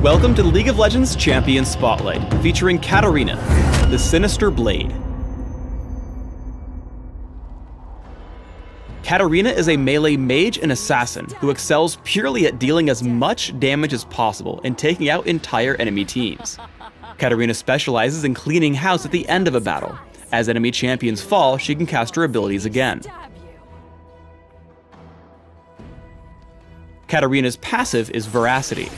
Welcome to the League of Legends Champion Spotlight, featuring Katarina, the Sinister Blade. Katarina is a melee mage and assassin who excels purely at dealing as much damage as possible and taking out entire enemy teams. Katarina specializes in cleaning house at the end of a battle. As enemy champions fall, she can cast her abilities again. Katarina's passive is Veracity.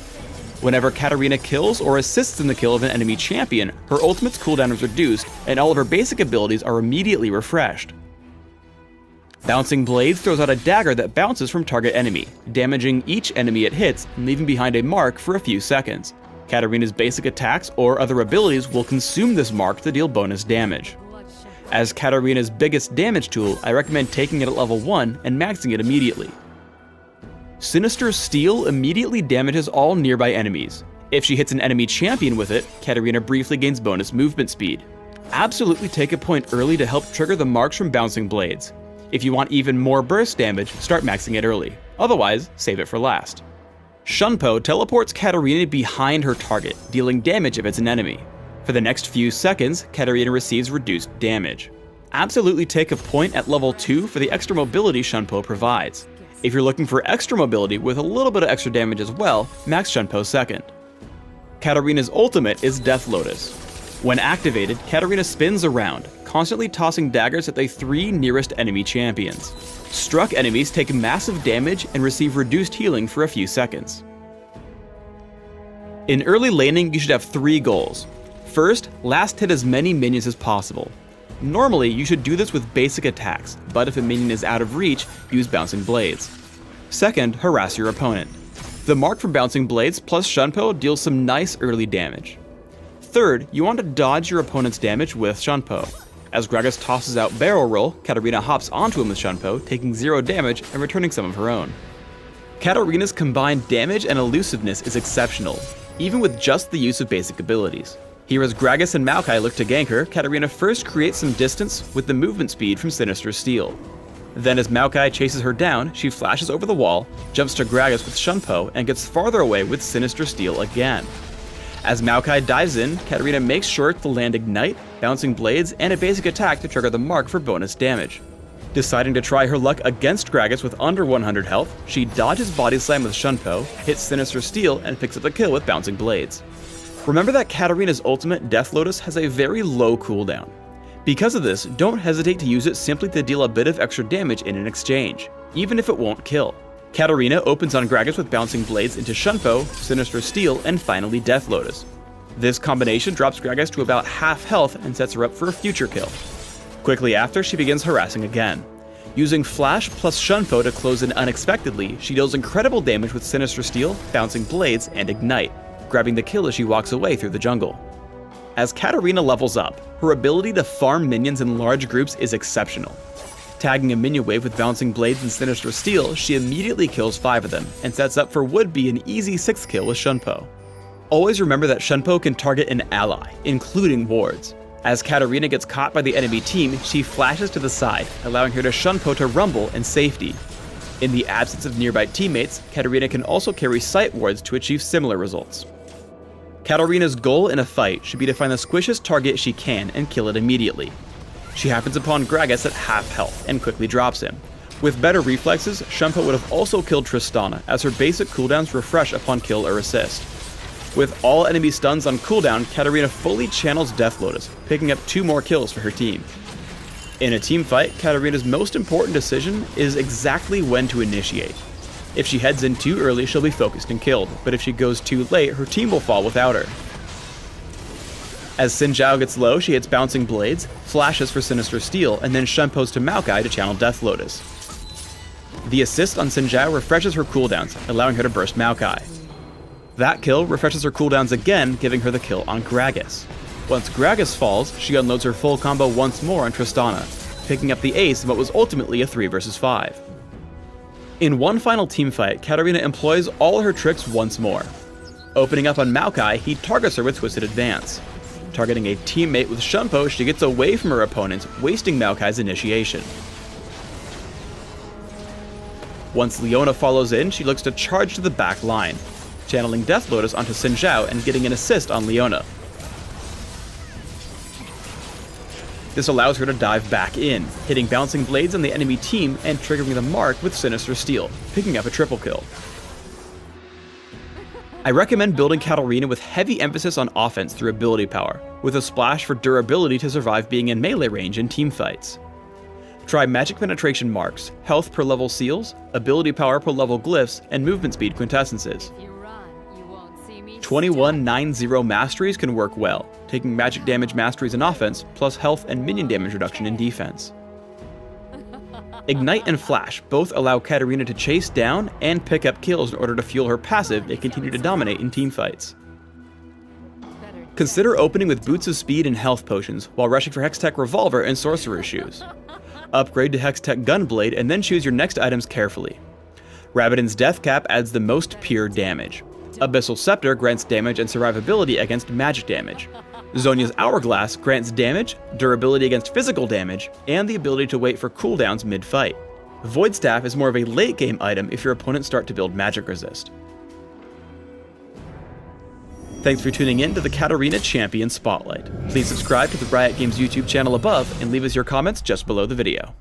Whenever Katarina kills or assists in the kill of an enemy champion, her ultimate's cooldown is reduced and all of her basic abilities are immediately refreshed. Bouncing Blades throws out a dagger that bounces from target enemy, damaging each enemy it hits and leaving behind a mark for a few seconds. Katarina's basic attacks or other abilities will consume this mark to deal bonus damage. As Katarina's biggest damage tool, I recommend taking it at level 1 and maxing it immediately. Sinister Steel immediately damages all nearby enemies. If she hits an enemy champion with it, Katarina briefly gains bonus movement speed. Absolutely take a point early to help trigger the marks from Bouncing Blades. If you want even more burst damage, start maxing it early. Otherwise, save it for last. Shunpo teleports Katarina behind her target, dealing damage if it's an enemy. For the next few seconds, Katarina receives reduced damage. Absolutely take a point at level 2 for the extra mobility Shunpo provides. If you're looking for extra mobility with a little bit of extra damage as well, max Shunpo second. Katarina's ultimate is Death Lotus. When activated, Katarina spins around, constantly tossing daggers at the 3 nearest enemy champions. Struck enemies take massive damage and receive reduced healing for a few seconds. In early laning, you should have 3 goals. First, last hit as many minions as possible. Normally, you should do this with basic attacks, but if a minion is out of reach, use Bouncing Blades. Second, harass your opponent. The mark from Bouncing Blades plus Shunpo deals some nice early damage. Third, you want to dodge your opponent's damage with Shunpo. As Gragas tosses out Barrel Roll, Katarina hops onto him with Shunpo, taking 0 damage and returning some of her own. Katarina's combined damage and elusiveness is exceptional, even with just the use of basic abilities. Here as Gragas and Maokai look to gank her, Katarina first creates some distance with the movement speed from Sinister Steel. Then as Maokai chases her down, she flashes over the wall, jumps to Gragas with Shunpo, and gets farther away with Sinister Steel again. As Maokai dives in, Katarina makes sure to land Ignite, Bouncing Blades, and a basic attack to trigger the mark for bonus damage. Deciding to try her luck against Gragas with under 100 health, she dodges Body Slam with Shunpo, hits Sinister Steel, and picks up the kill with Bouncing Blades. Remember that Katarina's ultimate, Death Lotus, has a very low cooldown. Because of this, don't hesitate to use it simply to deal a bit of extra damage in an exchange, even if it won't kill. Katarina opens on Gragas with Bouncing Blades into Shunpo, Sinister Steel, and finally Death Lotus. This combination drops Gragas to about half health and sets her up for a future kill. Quickly after, she begins harassing again. Using Flash plus Shunpo to close in unexpectedly, she deals incredible damage with Sinister Steel, Bouncing Blades, and Ignite, grabbing the kill as she walks away through the jungle. As Katarina levels up, her ability to farm minions in large groups is exceptional. Tagging a minion wave with Bouncing Blades and Sinister Steel, she immediately kills 5 of them, and sets up for would-be an easy 6th kill with Shunpo. Always remember that Shunpo can target an ally, including wards. As Katarina gets caught by the enemy team, she flashes to the side, allowing her to Shunpo to rumble in safety. In the absence of nearby teammates, Katarina can also carry sight wards to achieve similar results. Katarina's goal in a fight should be to find the squishiest target she can and kill it immediately. She happens upon Gragas at half health and quickly drops him. With better reflexes, Shunpo would have also killed Tristana, as her basic cooldowns refresh upon kill or assist. With all enemy stuns on cooldown, Katarina fully channels Death Lotus, picking up 2 more kills for her team. In a team fight, Katarina's most important decision is exactly when to initiate. If she heads in too early, she'll be focused and killed, but if she goes too late, her team will fall without her. As Xin Zhao gets low, she hits Bouncing Blades, flashes for Sinister Steel, and then Shunpos to Maokai to channel Death Lotus. The assist on Xin Zhao refreshes her cooldowns, allowing her to burst Maokai. That kill refreshes her cooldowns again, giving her the kill on Gragas. Once Gragas falls, she unloads her full combo once more on Tristana, picking up the ace in what was ultimately a 3 vs 5. In one final teamfight, Katarina employs all her tricks once more. Opening up on Maokai, he targets her with Twisted Advance. Targeting a teammate with Shunpo, she gets away from her opponent, wasting Maokai's initiation. Once Leona follows in, she looks to charge to the back line. channeling Death Lotus onto Xin Zhao and getting an assist on Leona. This allows her to dive back in, hitting bouncing blades on the enemy team and triggering the mark with Sinister Steel, picking up a triple kill. I recommend building Katarina with heavy emphasis on offense through ability power, with a splash for durability to survive being in melee range in team fights. Try magic penetration marks, health per level seals, ability power per level glyphs, and movement speed quintessences. 21-9-0 masteries can work well, taking magic damage masteries in offense, plus health and minion damage reduction in defense. Ignite and Flash both allow Katarina to chase down and pick up kills in order to fuel her passive and continue to dominate in team fights. Consider opening with Boots of Speed and Health Potions, while rushing for Hextech Revolver and Sorcerer's Shoes. Upgrade to Hextech Gunblade and then choose your next items carefully. Rabadon's Death Cap adds the most pure damage. Abyssal Scepter grants damage and survivability against magic damage. Zhonya's Hourglass grants damage, durability against physical damage, and the ability to wait for cooldowns mid-fight. Void Staff is more of a late-game item if your opponents start to build magic resist. Thanks for tuning in to the Katarina Champion Spotlight. Please subscribe to the Riot Games YouTube channel above and leave us your comments just below the video.